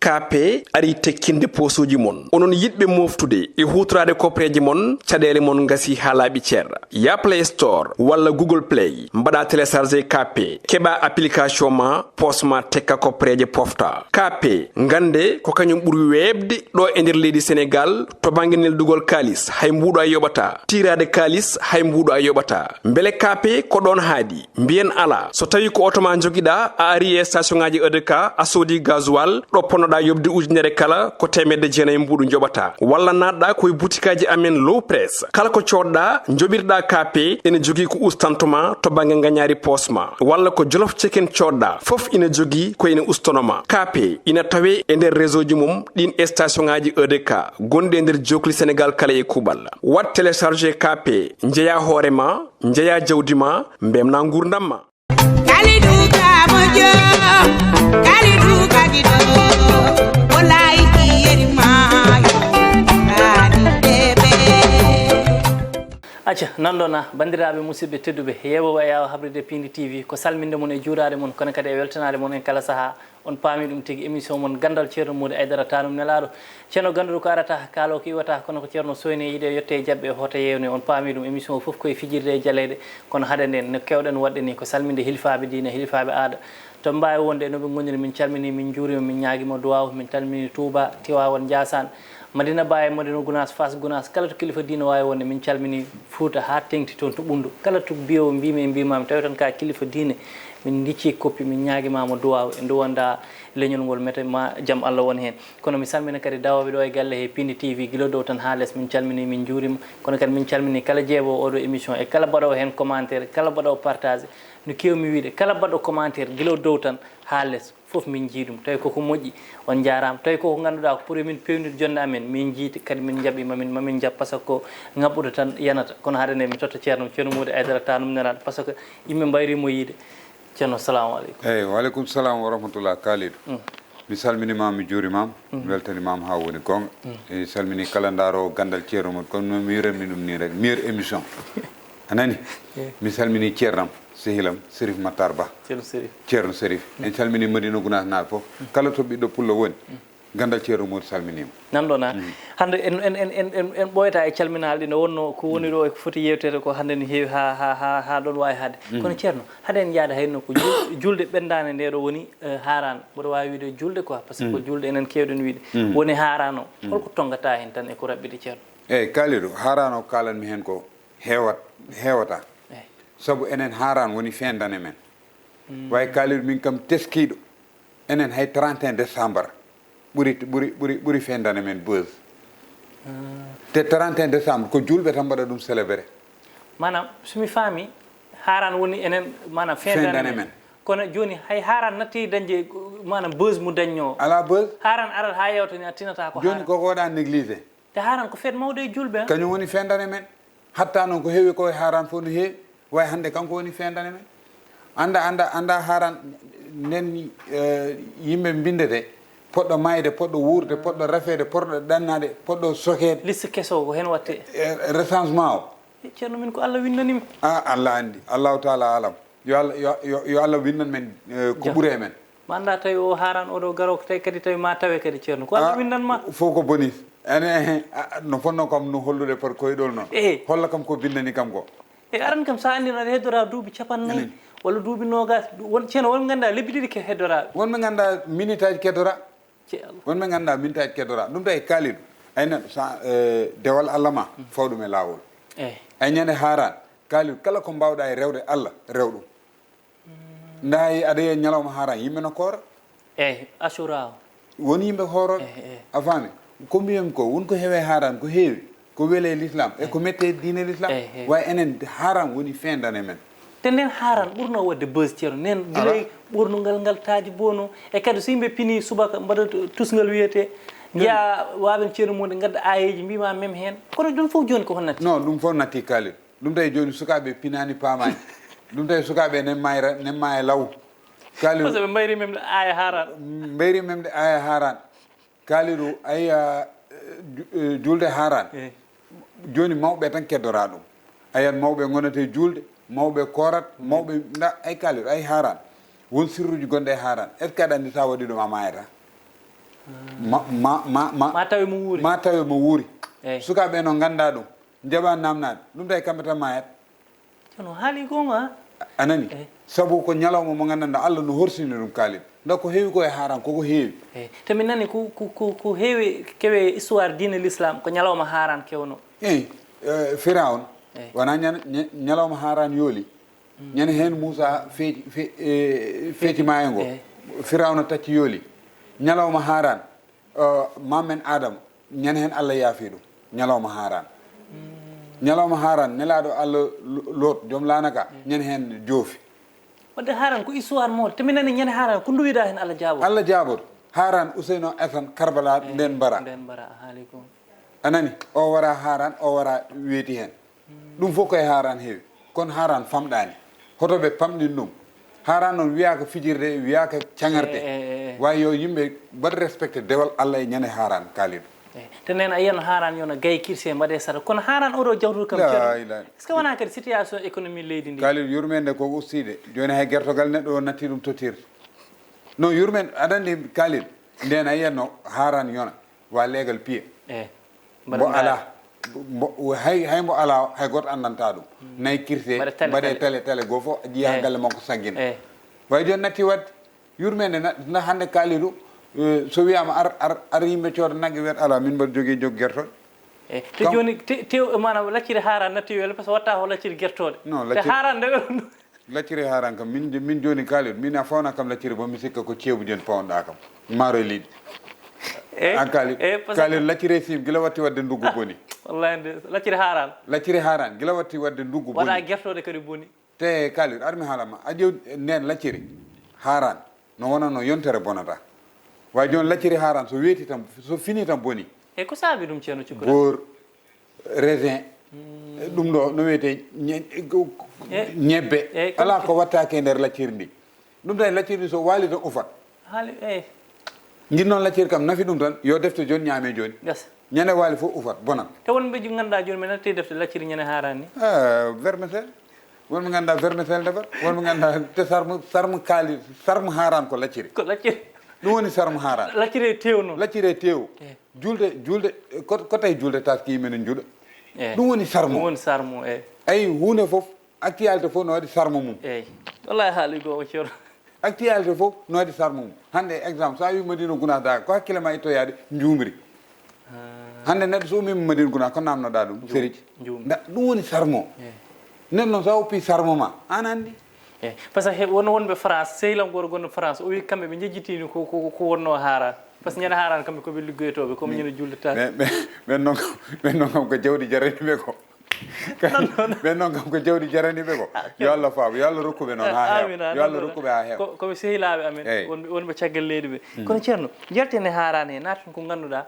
KP ari tekkinde posuji mon onon yidbe moftude e hutrade kopreji mon cadele mon ngasi halabi cerra ya Play Store walla Google Play mbada télécharger KP keba application ma posma tekka kopreje pofta KP ngande ko kanyum buri webde do e nder leydi Sénégal to banginel dugol kalis hay mbudo a yobata tirade kalis hay mbudo a yobata mbele KP ko don haadi mbien ala so tawi ko automa jogida a ari e station ngaji EDK a sodi gasoil do ponoda yobde ujunere kala ko temedde jeenay mbudu jobata walla nadda koy boutikaji amen low press kala ko codda jobirda KP ene jogi ko ustantoma to bange nganyari posma walla ko jolof chicken codda fof ina jogi ko ina ustonoma KP ina tawe e nder réseau ji mum din station ngaji EDK gonde nder jokli Sénégal kala e kubal wat télécharger KP njeya horema njeya jawdima mbemna ngurdamma acca nandona bandiraɓe musidɓe tedduɓe yewowa yawa habride Piindi TV ko salminde mon e juurade mon kono kadi e weltanade mon en kala saaha on paami ɗum tigi émission mon Ganndal Thierno Mody Aidara tanum nelaɗo ceerno Ganndal ko arata kaalo ko iwata kono ko ceerno soyni yiide yette jabɓe hoto yewne on paami ɗum émission foof koye fijirde e jaleɗe kono hade nden no kewɗen wadde ni ko salminde hilfaɓe diine hilfaɓe aada to mbawi wonde noɓe gondiri min calmini min juurima min ñaguima duwaw min calmini Touba Tivaouane Ndiassane Madina Baye Madina Gounass Fass Gounass kala to kilifa diina wawi wonde min calmini Fouta ha tengti toon to ɓundu kala to biyowo mbimi e mbimami tawi tan ka kilifa diine min dicci koppi min ñaguimama duwaw e duwonda leñol ngol mete ma jaam Allah won hen kono mi salmina kadi dawoɓe ɗo e galle he Piindi TV guila dow tan ha less min calmini min juurima kono kadi min calmini kala jeeɓowo oɗo émission e kala mbaɗowo hen commentaire kala mbaɗowo partage no kewmi wiide kala mbaɗɗo commentaire guila dow tan ha less fof min jiiɗum tawi koko moƴƴi on jarama tawi koko ganduɗa ko pour min pewnude jonde amen min jiiti kadi min jaaɓi mamin jaab par ce que ko ngabɓude tan yanata kono haade nde mi totta ceerno Mody Aidara tanum nelaɗo par ce que yimɓe mbayrimo yiide ceerno salamu aleykum eyyi waleykum salam wa rahmatullah kalidou mi salminima mi juurimam mi weltanimama ha woni gonga e salmini kala daaro Ganndal Thierno Mody kono noon mi wiranmi ɗum ni rek meilleure émission anani mi salmini ceernam sehilam Sérif Matar Ba ceerno Sérif en calmini Madina Gounass naaɓe fof kala to ɓiɗɗo pullo woni Ganndal Thierno Mody salminima namɗona hande en ɓoyata e calminal ɗi no wonno ko woni ɗo e ko foti yewtede ko hande ne heewi ha ɗon wawi haade kono ceerno haade en yaada hayno ko julde ɓendane nde ɗo woni haran mboɗo wawi wiide julde quoi par ce que ko julde enen kewɗen wiide woni haran o holko tongata hen tan e ko raɓɓiɗe ceerno eyyi kalidou haran o kalanmi hen ko hewata sabu enen haran woni fendane men way kalidou min kam teskiɗo enen hay 31 décembre ɓuri fendane men beuse te 31 décembre ko julɓe tan mbaɗa ɗum célébré manam somi faami haran woni enen manam fendane men kono joni hay haran natti dañde manam beuse mu dañño ala beuse haran arat ha yewtani a tinata ko joni koko waɗa négligé te haran ko fête mawde e julɓe kañum woni fendane men hatta noon ko heewi ko e haran fof no heewi way hande kanko woni fendane men anda haran nden yimɓe bindete poɗɗo mayde poɗɗo wuurde poɗɗo rafede poɗɗo ɗannade poɗɗo sokede liste keso ko hen watte recensement o ceerno min ko Allah winnanimi Allah andi Allahu taala alam yo Allah winnan men ko ɓuuri men ma anda tawi o haran oɗo garo tawi kadi tawi ma tawe kadi ceerno ko Allah winnanma fof ko bonus ene no fonno kam no hollude par koyɗol noon holla kam ko bindani kam ko e aran kam sa andi aɗa heddora duuɓi 50 walla duuɓi nogas won ceerno wonɓe ganduɗa lebbi ɗiɗi ke heddoraɓe wonɓe ganduɗa minute aji keddora wonɓe ganduɗa minute aji keddora ɗum tawi kaliɗo aynan dewal Allah ma fawɗum e lawol ay ñande haran kaliɗo kala ko mbawɗa e rewde Allah rew ɗum ndayi aɗa yiya ñalawma haran yimɓe no koora eyyi assura woni yimɓe hooroɓe a faami ko mbiyami ko wonko heewe haran ko heewi ko weele l'islam e ko mette diine l'islam way enen haran woni fendane men te nden haran ɓurno wadde beuse ceerno nen guilay ɓurnugal ngal taaji bono e kadi so yimɓe pini subaka mbaɗa tusgal wiyete jiya wawen ceerno Mody gadda ayeji mbima mem hen kono ɗum fof joni ko honnati non ɗum fof natti kalid ɗum tawi joni sukaɓe pinani pamani ɗum tawi sukaɓe nemma e law kalid ɓe mbayri memde aya haran mbayri memde aya haran kalidu aya julde haran joni mawɓe tan keddora ɗum ayan mawɓe gonete julde mawɓe korat mawɓe ay kalidu ay haran won sirruji gonɗe e haran est ce que aɗa andi sa waɗi ɗum a mayata ma tawi mo wuuri ma tawi mo wuuri eyyi sukaɓe no ganda ɗum jaɓa namnade ɗum tawi kamɓe tan mayat no haali gonga anani sabu ko ñalawma mo gandanɗa Allah no horsini ɗum kaalid donc ko heewi koye haran koko heewi eyyi to min nani ko heewi kewe histoire diine l'islam ko ñalawma haran kewno eyyi Firawn wona ñalawma haran yooli ñande hen Moussa feeti maayo ngo Firawna tacci yooli ñalawma haran mamen Adama ñande hen Allah yaafi ɗum ñalawma haran ñalawma haran nelaɗo Allah Lot joom lanaka ñande hen joofi wadde haran ko histoire mawɗo to min nani ñande haran ko duwida hen Allah jaabor haran Ouseyno Assane Karbala nden bara a haali ko anani o wara haran o wara weeti hen ɗum fof koye haran heewi kono haran famɗani hotoɓe pamɗin ɗum haran noon wiyaka fijirde wiyaka caŋarte wawi yo yimɓe mbaɗa respecté dewal Allah e ñande haran kaaliɗo te nen a yiyano haran yono gaye kirse mbaɗe sara kono haran oɗo jawtude kam est ce que wona kadi situation économie leydi ndi kaaliɗo yurmede ko ustide joni hay guertogal neɗɗo o natti ɗum totirde non yurmen aɗa andi kaaliɗo nden a yiyatno haran yona wa leegal piye mbo ala hay mbo ala hay goto andanta ɗum nayi kirse mbaɗe télé goo fof jiiya galle makko saggina way joni natti wadde yurmede na hande kaaliɗo so wiyama ar yimɓe cooda naggue wiyata ala min mbaɗa jogui jog guertoɗe te joni tew manam lacciri haran natti wele par ce que watta ko lacciri guertoɗe te haran nde lacciri haran kam min joni kaaliɗo min a fawna kam lacciri bo mi sikka ko ceebu joni pawnoɗa kam maaro e liɗɗi an kaaliɗo lacciri sim guila watti wadde nduggu boni wallahi nde lacciri haran guila watti wadde nduggu boni waɗa guertoɗe kadi boni te kaaliɗo armi haalama a ƴew nden lacciri haran no wonano yontere bonata way joni lacciri haran so weeti tan so fini tan boni e ko saabi ɗum ceerno Cikura goor raisin ɗum ɗo no wiyete ñebbe ala ko wattake e nder lacciri ndi ɗum tan lacciri ndi so waali tan ufat haali jin noon lacciri kam nafi ɗum tan yo defte joni ñaame joni ñande waali fof ufat bonan te wonɓe ganduɗa joni mi natti defte lacciri ñande haran ni vermicelle wonɓe ganduɗa vermicelle ndebat wonɓe ganduɗa te sarmo kaali sarmo haran ko lacciri ɗum woni sarmo haran lacciri tew noon lacciri tew julde ko tawi julde taski yimɓe ne juuɗa ɗum woni sarmo ayi hunde foof actualité fof no waɗi sarmo mum wallahi haali goo ceerno actualité fof no waɗi sarmo mum hande exemple sa wi Madina Gounass daga ko hakkille ma ittoyade jumri hande neɗɗo so umima Madina Gounass ko namnoɗa ɗum sériji ɗum woni sarmo neɗɗo noon sa oppi sarmo ma an andi par ce que wonɓe France sehlam goto gonɗo France o wi kamɓe ɓe jejjitini ko wonno haran par ce que ñande haran kamɓe koɓe liggoytoɓe comme ñande juldetake ɓen noon kam ko jawdi jaraniɓe ko ɓen noon kam ko jawdi jaraniɓe ko yo Allah faam yo Allah rokkuɓe noon ha heew yo Allah rokkuɓe ha heew koɓe sehilaɓe amen wonɓe caggal leydi ɓe kono ceerno jertene haran he naatan ko ganduɗa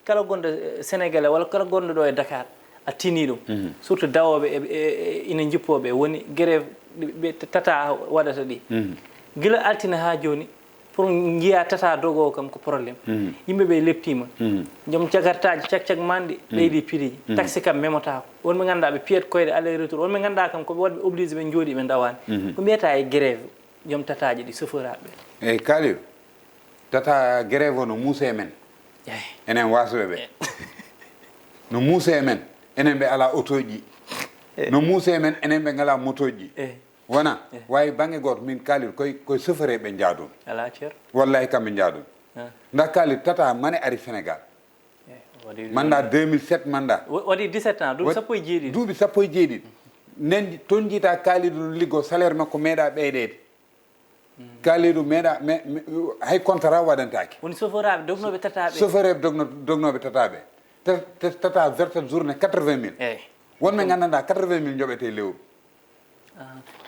kala gonɗo sénégalais walla kala gonɗo ɗo e Dakar a tini ɗum surtout dawoɓe ina jippoɓe woni grève ɓe tata waɗata ɗi guila altina ha joni pour jiiya tata dogowo kam ko probléme yimɓeɓe leptima joom jagartaji cag manɗi ɓeydi piriji taxi kam memotako wonɓe ganduɗa ɓe piyat koyɗe aller retour wonɓe ganduɗa kam koɓe waɗɓe obligé ɓe jooɗi ɓe dawani ko mbiyata e grève joom tataji ɗi chauffeur aɓe eyyi kaaliɗo tata grève o no muusa e men enen wasoɓe ɓe no muusa e men enen ɓe ala auto ji no muusa e men enen ɓe ngala moto ji wona wawi banggue goto min kaaliɗo koye chauffeur ɓe jaadun ala ceer wallahi kamɓe jaadun nda kaaliɗo tata mane ari Sénégal mandat 2007 mandat waɗi 17 ans duuɓi sappo e jeeɗiɗi duuɓi sappo e jeeɗiɗi nen toon jiita kaaliɗo no liggo salaire makko meeɗa ɓeydede kaaliɗo meeɗa hay contrat waɗantaki woni chauffeur aɓe dognoɓe tataɓe chauffeur eɓe dognoɓe tataɓe tata verset journée 80 000 wonɓe gandanɗa 80 000 joɓete lewru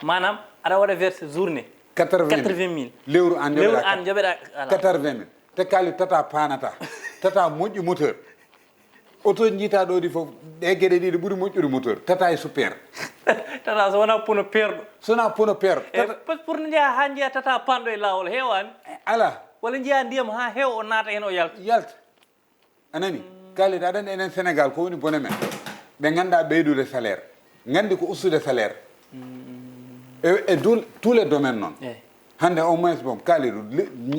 manam aɗa waɗa verset journée 80 000 lewru an joɓeɗa 80 000 te kaali tata panata tata moƴƴi moteur auto jiita ɗo ɗi foof ɗe gueɗe ɗiɗi ɓuuri moƴƴude moteur tata e super tata so wona pono perɗo sona pono perɗo pour jeeya ha jeeya tata panɗo e lawol hewani ala walla jeeya ndiyam ha heew o naata hen o yalta anani kaalide aɗa andi enen Sénégal ko woni bone men ɓe ganda ɓeydude salaire gandi ko ustude salaire et tous les domaines noon hande au moins bon kaliru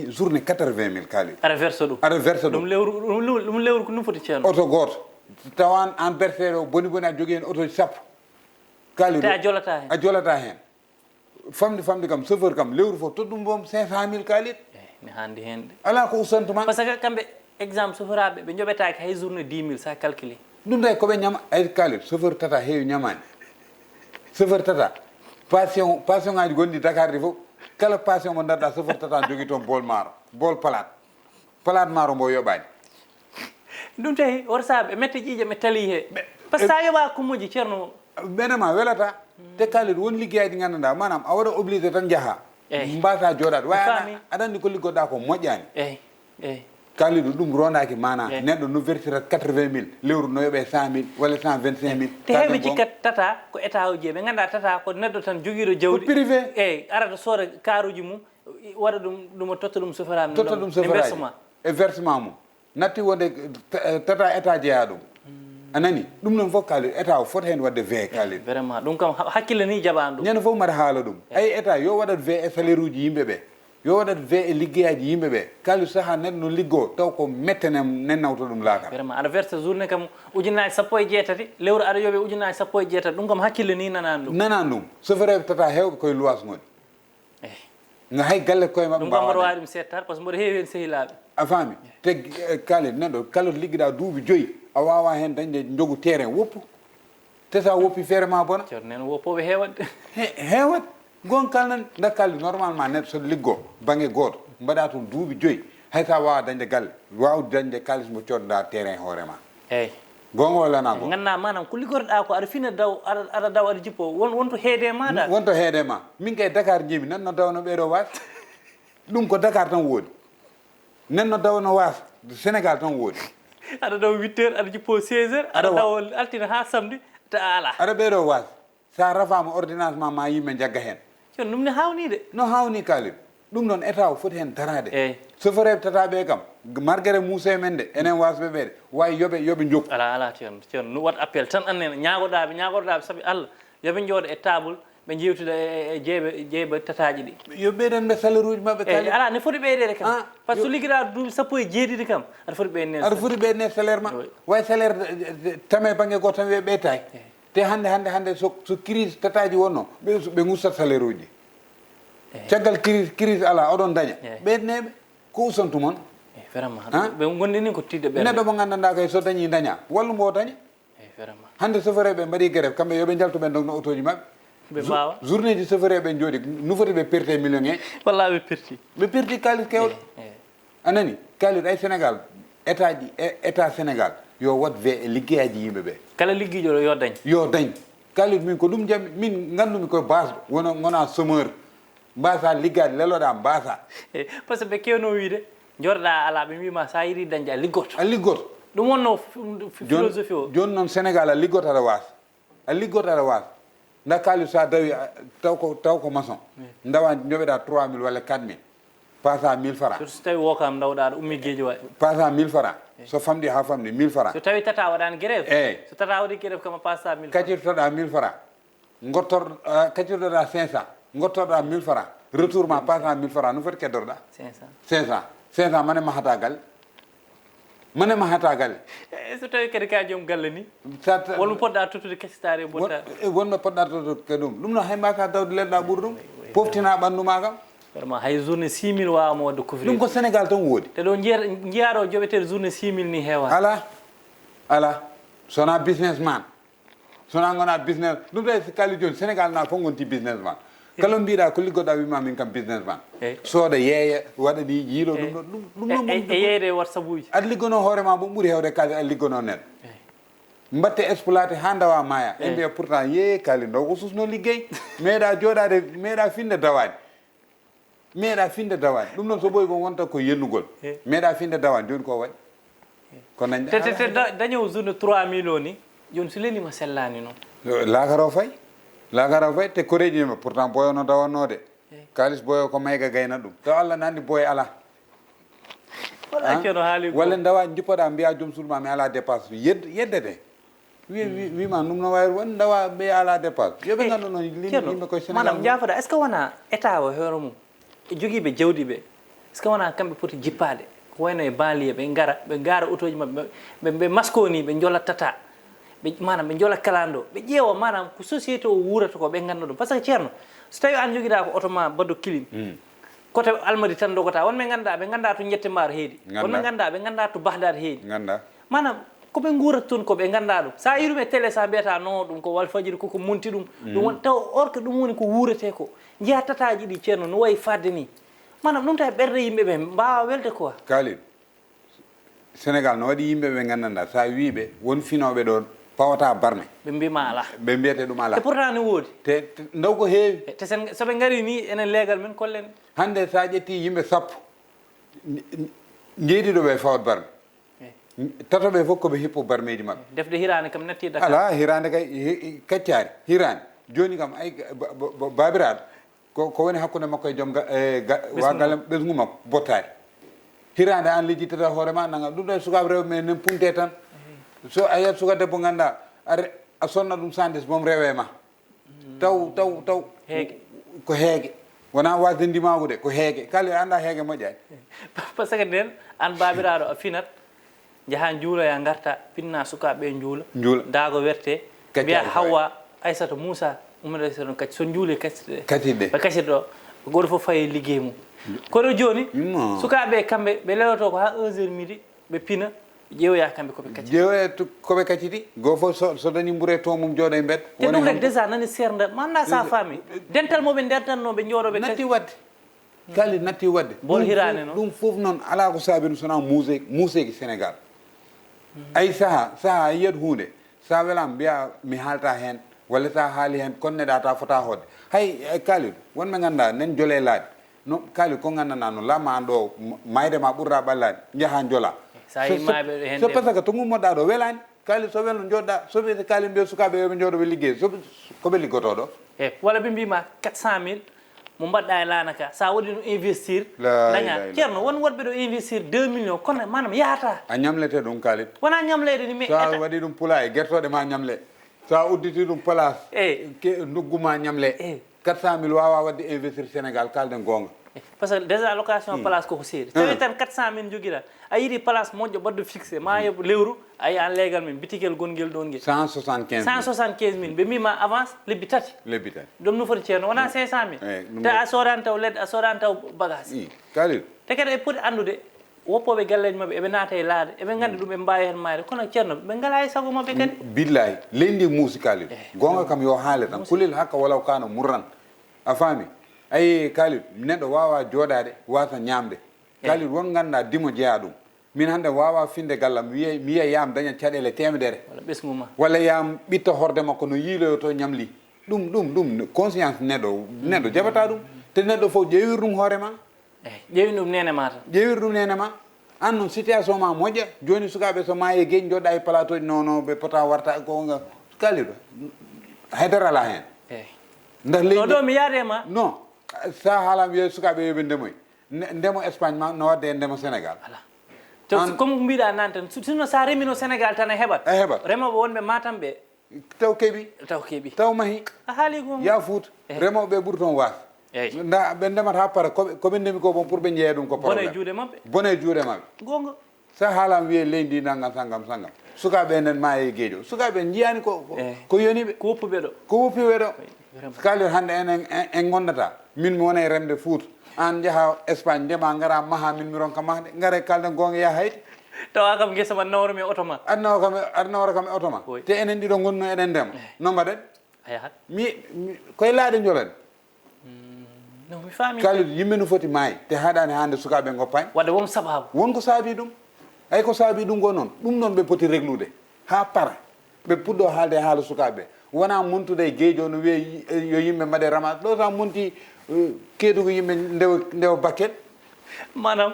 journée 80.000 kaliru ara verso ɗum ara verso ɗum lewru ko ɗum foti ceerno auto goto tawan en berfere o boni boni a jogui hen auto sappo kaliru te a jolata hen famde kam chauffeur kam lewru fof to ɗum bom 500.000 kaliru mi handi hen de ala ko usantuma par ce que kamɓe exemple chauffeuraɓe ɓe joɓetaki hay journée 10.000 sa calculé ɗum day koɓe ñama ay kaliru chauffeur tata heewi ñamani chauffeur tata passion ngaji gonɗi Dakar ɗi fof kala passion mo darɗa chauffeur tata jogui toon bol maaro bol palat maaro mbo yoɓani ɗum tawi woto saaha ɓe mette ƴiiƴe ɓe tali he par ce que sa yoɓa kummuji ceerno ɓenema welata te kaliru won liggueyaji ganduɗa manam a waɗa obligé tan jaaha mbasa joɗade way aɗa andi ko liggoɗa ko moƴƴani eyyi kaliru ɗum rondaki mana neɗɗo no vertirat 80.000 lewru no yoɓe 100.000 walla 125.000 te heɓe cikkat tata ko état uji ɓe ganduɗa tata ko neɗɗo tan joguiɗo jawdi privé eyyi arata sooda karuji mum waɗa ɗum totta ɗum chauffeurami totta ɗum chauffeuraji e versement mum natti wonde tata état jeeya ɗum anani ɗum noon fof kaliru état o foti hen wadde ve kaliru vraiment ɗum kam hakkille ni jaɓani ɗum ñande fof mbaɗa haala ɗum ay état yo waɗat ve e salaire uji yimɓeɓe yo waɗat ve e liggueyaji yimɓeɓe kaliru saaha neɗɗo no liggo taw ko mettenem nennawto ɗum laakal vraiment aɗa verse journée kam ujunaji 17 lewru aɗa yooɓe ujunaji 17 ɗum kam hakkille ni nanani ɗum nanani ɗum chauffeur tata hewɓe koye luwas ngoni nga hay galle koye mabɓe ɗum kam mbaɗa wawi ɗum settat par ce que mboɗo heewi hen sehilaɓe a faami te kaliru neɗɗo kala to ligguiɗa duuɓi 5 a wawa hen dañde jogu terrain woppu te sa woppi feere ma bona ceerno nen woppoɓe heewat heewat gon kalnan dakkali normalement neɗɗo so liggo banggue goto mbaɗa toon duuɓi 5 hay sa wawa dañde galle wawde dañde kalis mo codda terrain hoorema eyyi gonga wallana go ganna manam ko liggorɗa ko aɗa fina daw aɗa daw aɗa jippo wonto heede maɗa wonto heede ma min kay Dakar jimi nan no dawno ɓeɗo was ɗum ko Dakar tan woodi nan no dawno was Sénégal tan woodi aɗa daw 8 heures aɗa jippo 16 heures aɗa daw altine ha samedi ta ala aɗa ɓeɗo was sa rafama ordonnance ma yimɓe jagga hen ceerno ɗum ne hawni de no hawni kaliru ɗum noon état o foti hen darade eyyi chauffeur tataɓe kam marguere moussa men de enen wasɓe ɓeɗe wawi yoɓe jokku ala ceerno nu wat appel tan annene ñagotoɗaɓe saabi Allah yoɓe jooɗo e table ɓe jewtida e jeeɓa tataji ɗi yo ɓeyden ɓe salaire uji mabɓe eyyi ala ne foti ɓeydede kam par ce que so ligguiɗa duuɓi 17 kam aɗa foti ɓeydene aɗa foti ɓeydene salaire ma way salaire tame banggue goto tan wiye ɓeytaki te hande so crise tataji wonno ɓe gustat salaire uji caggal crise ala oɗon daña ɓeydeneɓe ko usantumon vraiment ɓe gondini ko tidde ɓe neɗɗo mo gandanɗa kay so dañi daña wallu mo daña vraiment hande chauffeur ɓe mbaɗi grève kamɓe yoɓe jaltuɓe dogno auto ji mabɓe ɓe mbawa journée ji chauffeur ɓe jooɗi no foti ɓe perte million ŋeji walla ɓe perti kalis kewɗo anani kalis ay Sénégal état Sénégal yo wat ve e liggueyaji yimɓeɓe kala ligguijo yo dañ kalis min ko ɗum jami min gandumi koye base wona chômeur mbasa liggade leloɗa mbasa par ce que ɓe kewno wiide jorɗa ala ɓe mbima sa yiiɗi dañde a liggoto ɗum wonno philosophie o joni noon Sénégal a liggoto aɗa wasa nda kalis sa dawi taw ko maçon dawa joɓeɗa 3.000 walla 4.000 passa 1.000 francs so tawi wokam dawɗa aɗa ummi gueji waɗi passa 1.000 francs so famɗi ha famɗi 1.000 francs so tawi tata waɗani grève eyyi so tata waɗi grève kama passa 1.000 kaccirtoɗa 1.000 francs kaccirtoɗa 500 gottoɗa 1.000 francs retour ma passa 1.000 francs no foti keddorɗa 500 mane mahata galle so tawi kadi ka joom galle ni wonmo poɗɗa tottude kessitare wonno poɗɗa tottude ɗum noon hay mbasa dawde leɗɗa ɓuuri ɗum poftina ɓandu ma kam vraiment hay journée 6000 wawama wadde couvrir ɗum ko Sénégal tan woodi te ɗo jiyaɗo joɓetede journée 6000 ni heewa ala sona businessman sona gona business ɗum tawi so kali joni Sénégal na fof gonti businessman kala mbiɗa ko liggoɗa wima min kam businessman sooda yeeya waɗa ɗi jiilo ɗum e yeyde whatsapp uji aɗa liggono hoorema bo ɓuuri hewde kalis aɗa liggono neɗɗo mbatte exploité ha dawa maya e mbiya pourtant kali ndaw ko susno liggey meeɗa joɗade meeɗa finde dawani ɗum noon so ɓoyi ko wonta ko yennugol meeɗa finde dawani joni ko waɗi ko dañɗa te dañowo journée 3000 o ni joni so lelima sellani noon lakaro fay te koreji ma pourtant boyo no dawannode kalis boyo ko mayga gayna ɗum taw Allah nandi boye ala walla dawa jippoɗa mbiya joom suudma mi ala dépasse yeddete wima ɗum no wayri won dawa ɓe ala dépasse yoɓe gandu noon yimɓe koye Sénégal manam jafoɗa est ce que wona état o hoore mum jogiiɓe jawdi ɓe est ce que wona kamɓe poti jippaade ko wayno e banlieue ɓe ngara auto ji maɓɓe ɓe maskoni ɓe jola tata manam ɓe jola kalando ɓe ƴeewa manam ko société o wurata ko ɓe ngannda ɗum par ce que ceerno so tawi an joguiɗa ko auto ma baddo kilim kote almadi tan dogota wonɓe ngannda to jette maaro heedi wonɓe ngannda to bahdade heedi manam koɓe guurata toon koɓe ngannda ɗum sa yi ɗum e télé sa mbiyata non ɗum ko Walfadjri koko monti ɗum ɗum taw or que ɗum woni ko wuurete ko jeeya tataji ɗi ceerno no wayi fadde ni manam ɗum tawi ɓerde yimɓeɓe mbawa welde quoi Kalid Sénégal no waɗi yimɓeɓe nganndanɗa sa wiɓe won finoɓe ɗon pawata barme ɓe mbima ala ɓe mbiyete ɗum ala e pourtant ne woodi te ndaw ko heewi te soɓe ngari ni enen leegal men kollen hande sa ƴetti yimɓe sappo jeeɗiɗo ɓe fawat barme tatoɓe fof koɓe hippo barmeji mabɓe defde hirande kam natti Dakar ala hirande kay kaccari hirande joni kam ay babiraɗo ko woni hakkude makko e joom wa galle ɓesgu makko bottari hirande an lijjittata hoorema naga ɗum ɗo sukaɓe rewɓe men nen punte tan so a yiyat suka debbo ganduɗa a sonna ɗum sandis moom rewe ma taw heege ko heege wona wasde ndimagude ko heege kala anda heege moƴƴani par ce que nden an babiraɗo a finat jaha juuloya garta pinna sukaɓe juula daago werte mbiya Hawa Aissata Moussa umre so kacci son juuli kacciɗe ɓe kaccita ɗo goto fof fayi liggey mum kono joni sukaɓe kamɓe ɓe leloto ko ha 1h midi ɓe pina ƴeewoya kamɓe koɓe kacci ƴeewoya koɓe kacciti go fof so dañi ɓuure to mum jooɗo e mbed te ɗum rek déjà nani serde manda sa faami dental moɓe ndertannoɓe jooɗoɓe natti wadde kali natti wadde bol hirane noon ɗum fof noon ala ko saabi ɗum sona museji Sénégal ay saaha yiyat hunde sa welam mbiya mi haalta hen walla sa haali hen konneɗa ta fota hodde hay kalid wonɓe ganduɗa nen joole laaɗi no kalid ko gandana no lamma an ɗo mayde ma ɓurɗa ɓallade jaaha joola so par ce que to gummoɗa ɗo welani kalid so welno joɗɗa soɓe kalid mbiya sukaɓe yoɓe jooɗoɓe liggey koɓe liggotoɗo e walla ɓe mbima 400 000 mo mbaɗɗa e laana ka sa waɗi ɗum investir daña ceerno won woɗɓe ɗo investir 2 millions kono manam yahata a ñamlete ɗum kalid wona ñamlede ni mais sa waɗi ɗum pula e guertoɗe ma ñamle sa udditi ɗum place nogguma ñamle 400 000 wawa wadde investir Sénégal kalden gonga par ce que déjà location place koko seedi tawi tan 400 000 joguiɗa a yiiɗi place moƴƴo baɗɗo fixé ma yoɓ lewru a yi an légal men bitikel gonguel ɗon guel 175 000 ɓe mbima avance lebbi tati ɗum no foti ceerno wona 500 000 te a sodani taw ledde a sodani taw bagage kalid te kadi e poti andude woppoɓe galleji mabɓe eɓe naata e laade eɓe gandi ɗum ɓe mbawi hen mayde kono ceerno ɓe ngala e saago mabɓe kadi billahi leydi muusi kalid gonga kam yo haale tan kulel hakka walaw kano murran a faami ayi kalid neɗɗo wawa jooɗade wasa ñamde kalid won ganduɗa dimo jeeya ɗum min hande wawa finde gallam mi wiya yam daña caɗele temedere walla ɓesguma walla yam ɓitta horde makko no yiiloyo to ñamli ɗum conscience neɗɗo jaɓata ɗum te neɗɗo fof ƴewir ɗum hoorema ƴewi ɗum nene ma tan ƴewir ɗum nene ma an noon situation ma moƴƴa joni sukaɓe so ma e gueƴi joɗɗa e plateau ji non ɓe pota warta ko kaliɗo haydara ala hen ndax leydi ɗo mi yaadema non sa haalam wiye sukaɓe yoɓe ndemoy ndemo Espagne ma no wadde e ndemo Sénégal to comme mbiɗa nane tan sino sa remino Sénégal tan a heɓat remoɓe wonɓe Matam ɓe taw keeɓi taw mahi a haali gonga ya Fouta remoɓe ɓuuri toon waas nda ɓe ndemata ha para koɓe ndemi ko bon pour ɓe jeeya ɗum ko probléme bone e juuɗe mabɓe gonga sa haalam wiye leydi naggam sanggam sukaɓe nen ma e gueeƴo sukaɓe jiyani ko yoniɓe ko woppuɓe ɗo kalir hande en gondata min mi wona e remde Fouta an jaaha Espagne ndema gara maha min mi ronka mahde gara kalden gonga ya hayde tawa kam guesa ma nawrami e auto ma aɗa nawra kam e auto ma te enen ɗiɗo gonno eɗen ndema no mbaɗen a yahat mi koye laaɗe jolade non mi faami kalid yimɓe no foti maayi te haɗani hande sukaɓe goppani wadde won sababu wonko saabi ɗum ay ko saabi ɗum go noon ɗum noon ɓe poti réglude ha para ɓe puɗɗo haalde haala sukaɓe wona montude e gueejo no wiye yo yimɓe mbaɗe ramas ɗo sa monti keedugo yimɓe ndewa bakket manam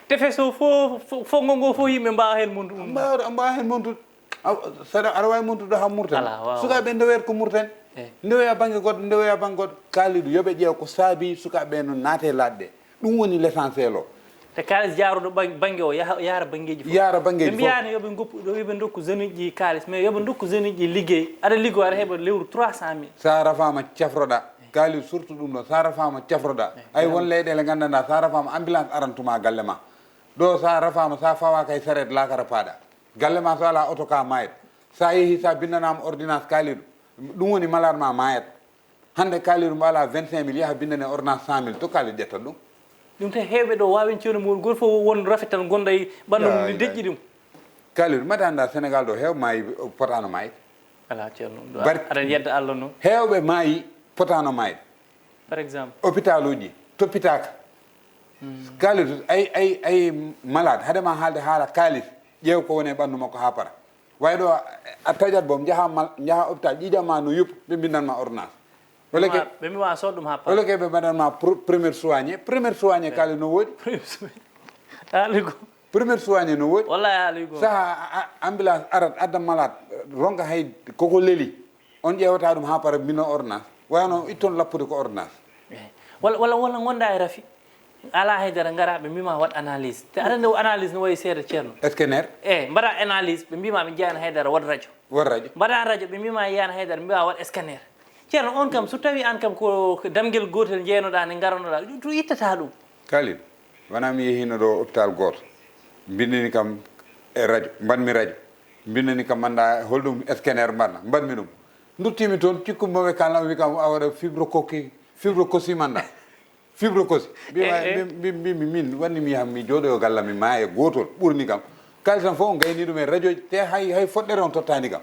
tefe so fo gongo fof yimɓe mbawa hen montu mbawa hen montude saɗa aɗa wawi montude ha murten sukaɓe ndewet ko murten ndewoya banggue goɗɗo kaalidu yooɓe ƴeew ko saabi sukaɓe no naate laaɗe ɗum woni l' essentiel o te kalis jaaruɗo banggue o yaara banggueji fof yaara banggueji fof mbiyani yoɓe dokku jeune uji ɗi kalis mais yoɓe dokku jeune uji ɗi liggey aɗa liggo aɗa heeɓa lewru 300 000 sa rafama cafroɗa kaali surtout ɗum ɗo sa rafama cafroɗa ay won leyɗele gandanɗa sa rafama ambulance arantuma galle ma ɗo sa rafama sa fawa kay saret lakara paaɗa galle ma so ala auto ka mayet sa yeehi sa bindanama ordonnance kaaliɗo ɗum woni malade ma mayet hande kaaliɗo mbo ala 25 000 yaha bindane ordonnance 100 000 to kaali ƴetta ɗum ɗum tan heewɓe ɗo wawen ceerno muɗum goto fof won rafetal gonɗa e ɓandu mum ni deƴƴi ɗum kaaliɗo mbaɗa anda sénégal ɗo heew maayi potano mayde ala ceerno aɗa yedda Allah noon heewɓe maayi potano mayde par exemple hôpital uji toppitaka kaaliɗo ay malade haadema haalde haala kaalis ƴeew ko woni e ɓanndu makko ha para way ɗo a taƴat boom jaha hôpital ƴiƴama no yupp ɓe mbindanma ordonnance ɓe mbiwa sood ɗum ha para oleke ɓe mbaɗanma premiére soigné kaali no woodi haaligo premiére soigné no woodi wallahi haaligo saha ambulance arat adda malade ronka hay koko leeli on ƴeewata ɗum ha para mbino ordonnance wayno itton lappude ko ordonnance walla gonɗa e rafi ala haydara gara ɓe mbima waɗ analyse te aɗa nde analyse no wayi seeɗa ceerno scanner mbaɗa analyse ɓe mbima ɓe jeyana haydara waɗ radio mbaɗa radio ɓe mbima yiyana haydara mbiwa waɗ scanner ceerno on kam so tawi an kam ko damguel gotel jeynoɗa nde garanoɗa to ittata ɗum kalin wona mi yehino ɗo hôpital goto bindini kam e radio mbaɗmi radio bindini kam manda holɗum scanner mbaɗna mbaɗmi ɗum duttimi toon cikkumboɓe kalnam wi kam a waɗa fibrocosi manda fibrocosi mbimi min wanni mi yaha mi jooɗo e galla mi maa e gotol ɓurni kam kali tan fof on gayni ɗum e radio te hay foɗɗere on tottani kam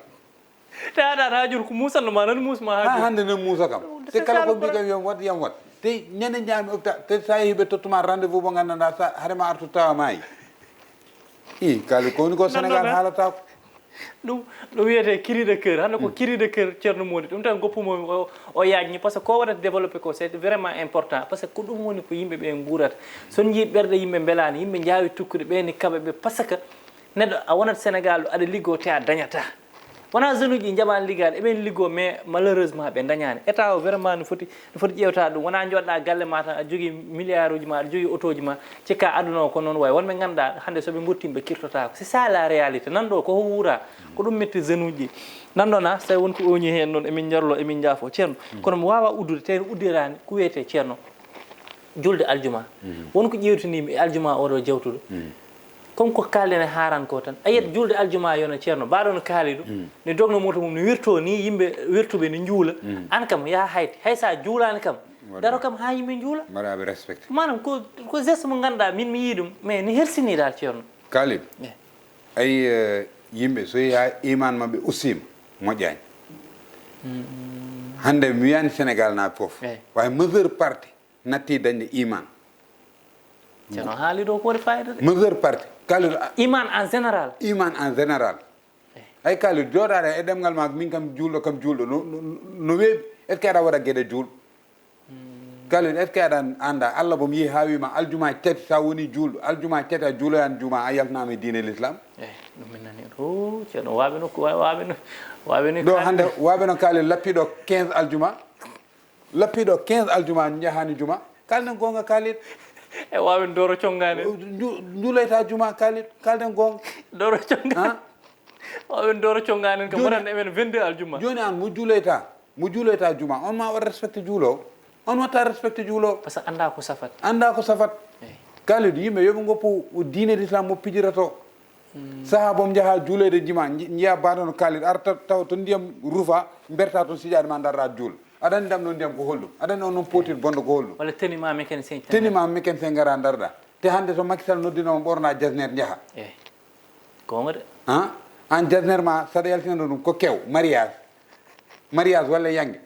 te aɗa hajur ko musanno ma nan musma ha hande nan muusa kam te kala ko mbi kam yom wat te ñande jaami hôpital te sa yeehi ɓe tottuma rendez vous mo gandanɗa sa haɗema artu tawa maayi i kali kowoni ko sénégal haalata ko ɗum wiyete cri de cœur hande ko cri de cœur ceerno Mody ɗum tan goppumomi o yaajni par ce que ko waɗata développé ko c'est vraiment important par ce que ko ɗum woni ko yimɓe ɓe guurata son jii ɓerde yimɓe belani yimɓe jaawi tukkude ɓeni kaɓa ɓe par ce que neɗɗo a wonat sénégal ɗo aɗa liggo te a dañata wona jeune uji jaɓani liggade eɓen liggo mais malheureusement ɓe dañani état o vraiment no foti ƴewta ɗum wona joɗɗa galle ma tan a jogui milliard uji ma aɗa jogui auto ji ma cikka aduna o ko noon way wonɓe ganduɗa hande soɓe guurtima ɓe kirtotako c'est ça la réalité nanɗo koko wuura ko ɗum metti jeune uji nanɗona so tawi wonko oñi hen noon emin jarlo emin jaafo ceerno kono mi wawa uddude tawi uddirani ko wiyete ceerno julde aljuma wonko ƴewtinimi e aljuma oɗo jawtuɗo comme ko kalden e haran ko tan a yiyat julde aljuma yona ceerno mbaɗo no kaali ɗum ne dogno moto mum ne wirto ni yimɓe wirtuɓe ne juula an kam yaha hayti hay sa juulani kam daro kam ha yimɓe juula mbaɗaɓe respecté manam ko geste mo ganduɗa min mi yii ɗum mais ne hersini dal ceerno kalib ay yimɓe so yeehi ha iman mabɓe ussima moƴƴani hande mi wiyani sénégal naaɓe foof way majeure partie natti dañde iman ceerno haali ɗo ko waɗi fayida de majeure partie kalid iman en général ay kalid jooɗaɗa e ɗemgal ma min kam juulɗo no weeɓi est ce que aɗa waɗa gueɗe juulɗo kalid est ce que aɗa anda allah bomi yeehi ha wima aljuma tati sa woni juulɗo aljuma tati a juuloyani juma a yaltinama e diine l'islam ɗum min nani o ceerno waɓe nokku waɓe no ɗo hande waɓe no kalid lappiɗo 15 aljuma jahani juma kalden gonga kalid e wawen doro congani juuloyta juma kalden gonga doro congani wawen doro congani ko moɗan emen 22 aljuma joni an mo juuloyta juma on ma waɗa respecté juulo on watta respecté juulo par ce que anda ko safat kalid yimɓe yooɓe goppu diine l'islam mo pijirato saha bom jaaha juulede juma jiiya baɗono kalid arta taw to ndiyam ruufa berta toon siƴade ma darra juul aɗa andi ɗam ɗo ndiyam ko holɗum aɗa andi on noon potir bonde ko holɗum walla tenima mécanicien gara darɗa te hande to Macky Sall noddinoma ɓorna jasner jaaha gonga de an jasner ma saɗa yaltinano ɗum ko kew mariage walla yangue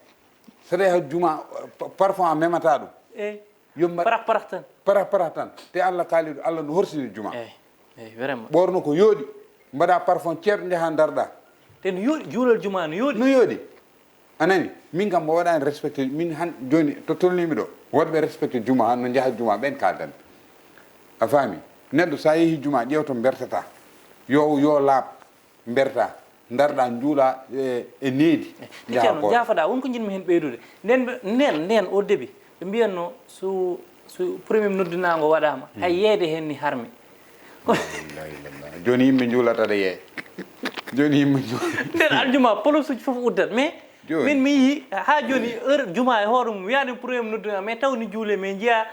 saɗa yaha juma parfum a memata ɗum yomba parak tan te allah kaaliɗo allah no horsini juma vraiment ɓorno ko yooɗi mbaɗa parfum ceerɗo jaaha darɗa te no yooɗi juulol juma no yooɗi anani min kam mo waɗani respecté min han joni to tolnimi ɗo woɗɓe respecté juma han no jaaha juma ɓen kaldan a faami neɗɗo sa yeehi juma ƴewto bertata yo laaɓ berta darɗa juula e needi ceerno jaafoɗa wonko jinmi hen ɓeydude nden au début ɓe mbiyanno so premier noddinago waɗama hay yeede hen ni harmi joni yimɓe juulata ɗa yee joni yimɓe nden aljuma polosuji foof uddat mais min mi ha joni heure juma e hoore mum wiyaani problème nodduna mais taw ni juule mais jiya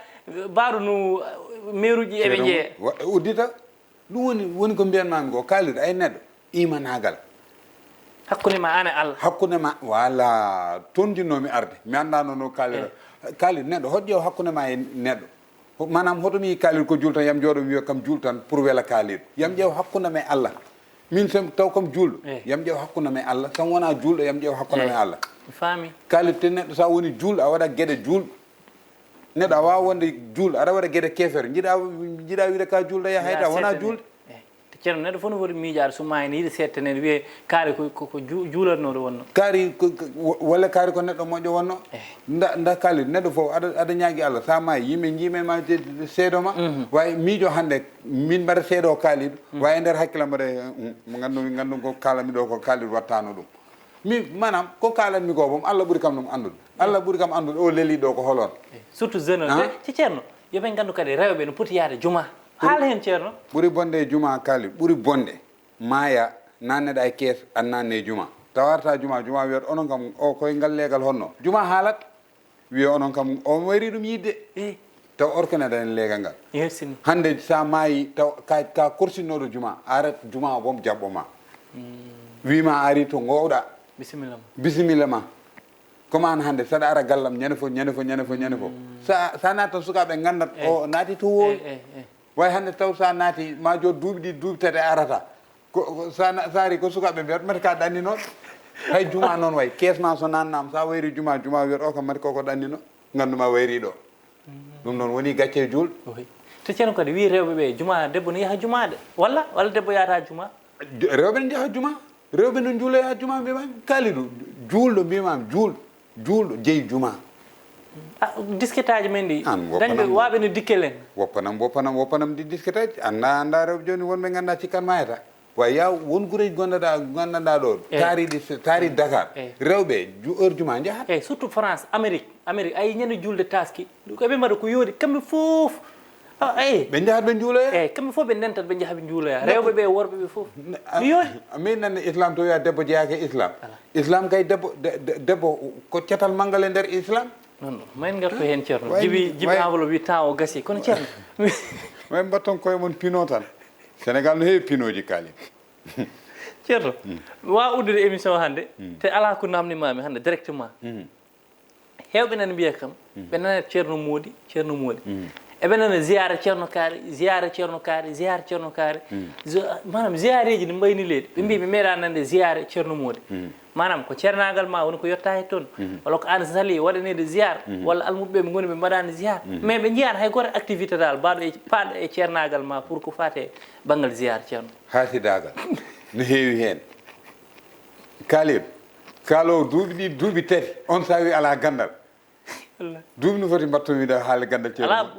baaru no meeruji eɓe jee uddita ɗum woni ko mbiyanmami ko kaalirɗo ay neɗɗo imanagal hakkunde ma ane Allah hakkunde ma wala toon jinnomi arde mi andano no kaalirɗo kaalir neɗɗo hoɗ ƴeew hakkunde ma e neɗɗo manam hoto mi kaalir ko jultan yam jooɗo mi wiya kam jultan pour wela kaalir yam ƴeew hakkunde ma e Allah min sem taw kam julɗo yam ƴeew hakkunde ma e Allah tan wona julɗo yam ƴeew hakkunde ma e Allah faami kaalir te neɗɗo sa woni julɗo a waɗa gueɗe julɗo neɗɗo a wawa wonde julɗo aɗa waɗa gueɗe kefere jiiɗa wiide ka julɗo ya hayta wona julde ceerno neɗɗo fof no woni miijaade so mayni yiɗa settanede wiye kaari ko juulatnoɗo wonno kaari walla kaari ko neɗɗo moƴƴo wonno nda kaali neɗɗo fof aɗa ñaagui Allah sa maayi yimɓe jiimema seedo ma wawi miijo hannde min mbaɗa seedo o kaaliɗo wawi e nder hakkille mbaɗa gandu ko kalami ɗo ko kaaliɗo wattano ɗum mi manam ko kalanmi ko bom Allah ɓuuri kam ɗum andude Allah ɓuuri kam andude o leeliɗo ko holon surtout jeune te ceerno yoɓen gandu kadi rewɓe no poti yaade juma haala hen ceerno ɓuuri bonde e juma kaali ɓuuri bonde maaya nanneɗa e kees an nanne e juma tawarta juma wiyata onon kam o koye ngal leegal honno juma haalat wiya onon kam o wari ɗum yidde taw orkaneɗa en leegal ngal yersini hande sa maayi taw ka korsinnoɗo juma arat juma o bom jaɓɓoma wima ari to gowɗa bisimilla ma comme an hande saɗa ara gallam ñande fof sa naat tan sukaɓe gandat o naati to wowi way hande taw sa naati ma jo duuɓi ɗi duuɓi tati arata sa ari ko sukaɓe mbiyat mati ka ɗanninoɗo hay juma noon way keesma so nannama sa wayri juma wiyat o kam mati koko ɗannino ganduma wayri ɗo ɗum noon woni gacce julɗo te ceerno kadi wi rewɓeɓe juma debbo no yaha jumade walla debbo yahata juma rewɓe ne jaha juma rewɓe no juuloya juma mbimami kaali ɗum juulɗo mbimami juulɗo jeeyi juma disquette aji men ɗi dañɓe waɓe no dikkel en woppanam ɗi disquette aji anda rewɓe joni wonɓe ganduɗa cikkan mayata way ya won gureji gandanɗa ɗo taari Dakar rewɓe heure juma jahat eyyi surtout France Amérique ayi ñande julde taski koɓe mbaɗa ko yoodi kamɓe foof ɓe jahat ɓe juuloya eyyi kamɓe fof ɓe ndentat ɓe jaaha ɓe juuloya rewɓe ɓe worɓe ɓe foof yoodi min nanne islam to wiya debbo jeeyake islam kay debbo ko cetal manggal e nder islam non mayn garto hen ceerno jibi enveloppe wi temps o gasi kono ceerno way mbatton koye mon pino tan Sénégal no heewi pinoji kaali ceerno wa uddude émission hannde te ala ko namdimami hannde directement hewɓe nana mbiya kam ɓe nana ceerno Mody eɓe nana ziyara ceerno kaari manam ziyareji ne mbayni leydi ɓe mbi ɓe meeɗa nande ziyare ceerno Mody manam ko ceernagal ma woni ko yetta he toon walla ko an sali waɗanede ziyare walla almuɓeɓe ɓe goni ɓe mbaɗani ziyare mais ɓe jiyata hay goto activité dal paaɗo e ceernagal ma pour ko fate banggal ziyare ceerno haasidagal no heewi hen kaaliɗo kaalo duuɓi tati on sa wi ala gandal duuɓi no foti mbatto wiide haala gandal ceerno ala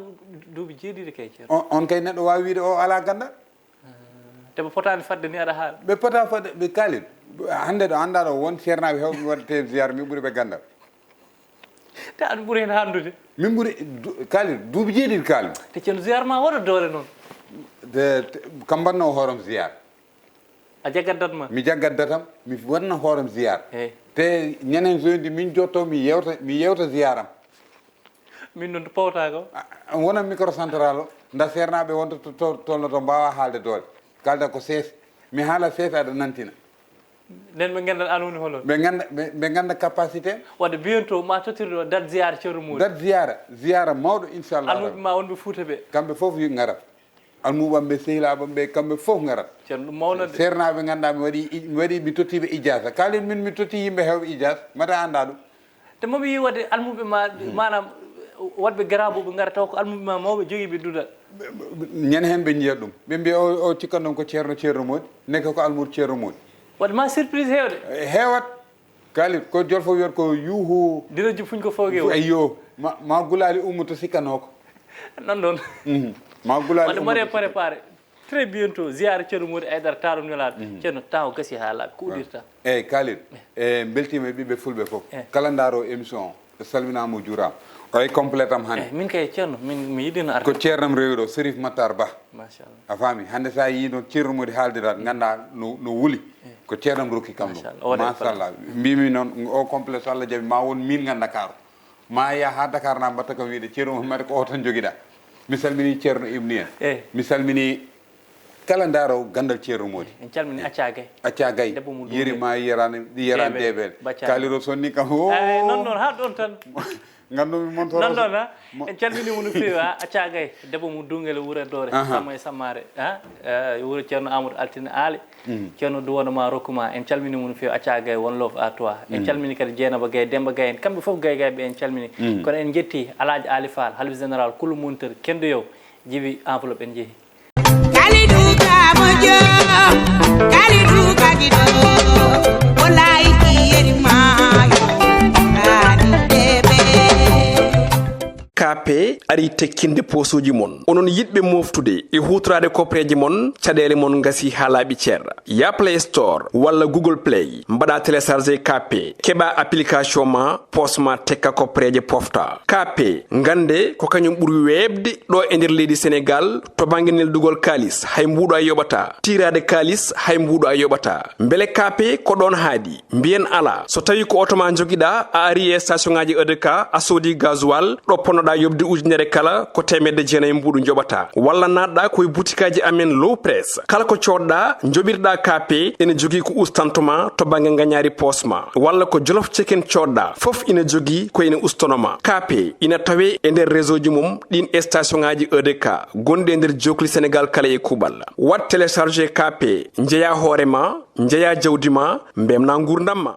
duuɓi jeeɗiɗi kay ceerno on kay neɗɗo wawi wiide o ala gandal te ɓe potani fadde ni aɗa haala ɓe pota fadde ɓe kaaliɗo hande ɗo anda ɗo won ceernaɓe hewɓe waɗete ziyare min ɓuuri ɓe gandal te aɗa ɓuuri hen handude min ɓuuri kaaliɗo duuɓi jeeɗiɗi kaalmi te ceerno ziyare ma waɗa doole noon kam mbanno hooram ziyare a jaggat datma mi jaggat datam mi wanna hooram ziyare te ñanen soydi min jotto mi yewta ziyaram min noon to pawta ko wona microcentral o nda seernaɓe wonta tolnoto mbawa haalde doole kalda ko sees mi haala sees aɗa nantina nden ɓe gandat an woni holon ɓe ganda capacité wadde bientôt ma tottirɗo date ziyare ceerno Mody date ziyara mawɗo inchallah almuɓe ma wonɓe Fouta ɓe kamɓe foof garat almuɓamɓe sehilaɓam ɓe kamɓe foof garat ceerno ɗum mawnode seernaɓe ganduɗa mi waɗi mi tottiɓe ijasa kalin min mi totti yimɓe hewɓe ijasa mata anda ɗum te moɓe yi wadde almuɓe ma manam wadɓe garaboɓe gara taw ko almuɓe ma mawɓe joguiɓe dudal ñande hen ɓe jiyat ɗum ɓe mbiya o cikkan ɗum ko ceerno Mody nekka ko almudo ceerno Mody wadde ma surprise hewde heewat kaali ko jolfo wiyata ko yuhu dina fuñ ko foogue o ayyo ma gulali ummuto sikkanoko nan ɗon ma gulali wadde mbaɗe préparé très bientôt ziyare ceerno Mody Aidara taɗum nelaɗo ceerno temps o gasi ha laaɓi ko uɗirta eyyi kaaliɗo beltima e ɓiɓɓe fulɓe foof kala daaro émission salminama juurama o e complète am hannde min kay ceerno mi yiɗino arde ko ceernam rewiɗo Sérif Matar Ba machallah a faami hannde sa yi noon ceerno Mody haaldirat ganda no wuli ko ceernam rokki kam ɗum machallah mbimi noon o complexe Allah jaaɓi ma won min gan Dakar ma ya ha Dakar na mbatta kam wiide ceerno Mouhammad ko o tan joguiɗa mi salmini ceerno Ibni en mi salmini kala ndaaro Ganndal ceerno Mody en calmini acca gay yeri ma yerane deɓele kaliro sonni kam non non ha ɗon tan gandumi montoro non non en calminimo no feewi acca gay debbo mum dungel wuure doore samma e sammare wuuro ceerno Amadou Altine Aali ceerno duwonoma rokkuma en calminimo no feewi acca gay won loof à toi en calmini kadi Dieynaba Gaye Demba Gaye en kamɓe foof Gaye ɓe en calmini kono en jetti Alhaji Ali Fall halif général kulu monteur kendo yow jibi enveloppe en jeehi KP ari tekkinde posuji mon onon yidɓe moftude e hutorade kopreji mon caɗele mon gasi ha laaɓi ceerra ya Play Store walla Google Play mbaɗa téléchargé KP keɓa application ma posma tekka kopreje pofta KP gande ko kañum ɓuuri webde ɗo e nder leydi Sénégal to banggue neldugol kalis hay mbuɗo a yoɓata tirade kalis hay mbuɗo a yoɓata beele KP ko ɗon haadi mbiyen ala so tawi ko auto ma joguiɗa a ari e station ngaji EDK a soodi gasoil ɗo ponnoɗa yobde ujunere kala ko temedde jeenayi mbuɗu joɓata walla natɗa koye boutikaji amen low press kala ko coɗɗa joɓirɗa KP ene jogui ko ustantoma to banggue gagnari posma walla ko jolof chicken coɗɗa foof ina jogui ko ina ustonoma KP ina tawe e nder réseau ji mum ɗin station ngaji EDK gonɗi e nder jokli Sénégal kala e kuuɓal wat téléchargé KP jeeya hoorema jeeya jawdi ma mbemna gurdam ma